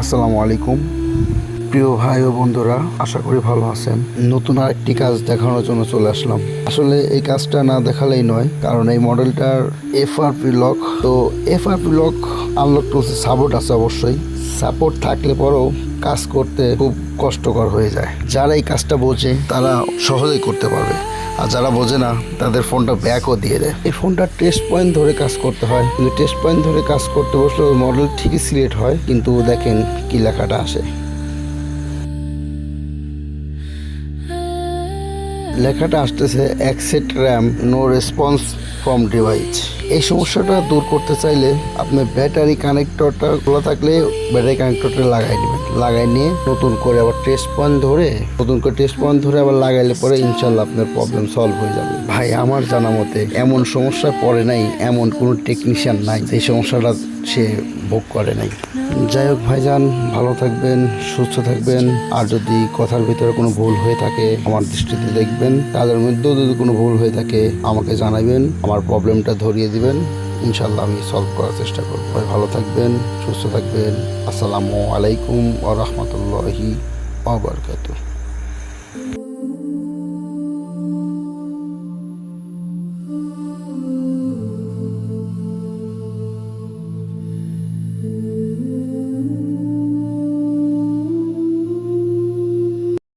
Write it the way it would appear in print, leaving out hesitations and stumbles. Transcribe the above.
আসসালামু আলাইকুম প্রিয় ভাই ও বন্ধুরা, আশা করি ভালো আছেন। নতুন আরেকটি কাজ দেখানোর জন্য চলে আসলাম। আসলে এই কাজটা না দেখালেই নয়, কারণ এই মডেলটার এফআরপি লক, তো এফআরপি লক আনলক টুলসে সাপোর্ট আছে। অবশ্যই সাপোর্ট থাকলে পরেও কাজ করতে খুব কষ্টকর হয়ে যায়। যারা এই কাজটা বোঝে তারা সহজেই করতে পারবে, আর যারা বোঝে না তাদের ফোনটা ব্যাকও দিয়ে দেয়। এই ফোনটা টেস্ট পয়েন্ট ধরে কাজ করতে হয়, কিন্তু টেস্ট পয়েন্ট ধরে কাজ করতে বসলে ওই মডেল ঠিকই সিলেক্ট হয়, কিন্তু দেখেন কি লেখাটা আসে। লেখাটা আসতেছে accept RAM no response from device. এই সমস্যাটা দূর করতে চাইলে আপনি ব্যাটারি কানেক্টরটা খোলা থাকলে ব্যাটারি কানেক্টরটা লাগাই নেবেন। লাগাই নিয়ে নতুন করে আবার টেস্ট পয়েন্ট ধরে আবার লাগাইলে পরে ইনশাল্লাহ আপনার প্রবলেম সলভ হয়ে যাবে। ভাই, আমার জানা মতে এমন সমস্যায় পড়ে নাই, এমন কোনো টেকনিশিয়ান নাই এই সমস্যাটা সে ভোগ করে নাই। যাই হোক ভাইজান, ভালো থাকবেন, সুস্থ থাকবেন। আর যদি কথার ভিতরে কোনো ভুল হয়ে থাকে আমার দৃষ্টিতে দেখবেন, তাদের মধ্যেও যদি কোনো ভুল হয়ে থাকে আমাকে জানাবেন, আমার প্রবলেমটা ধরিয়ে দিবেন। ইনশাল্লাহ আমি সলভ করার চেষ্টা করব। ভাই ভালো থাকবেন, সুস্থ থাকবেন। আসসালামু আলাইকুম ওয়া রাহমাতুল্লাহি ওয়া বারাকাতুহু।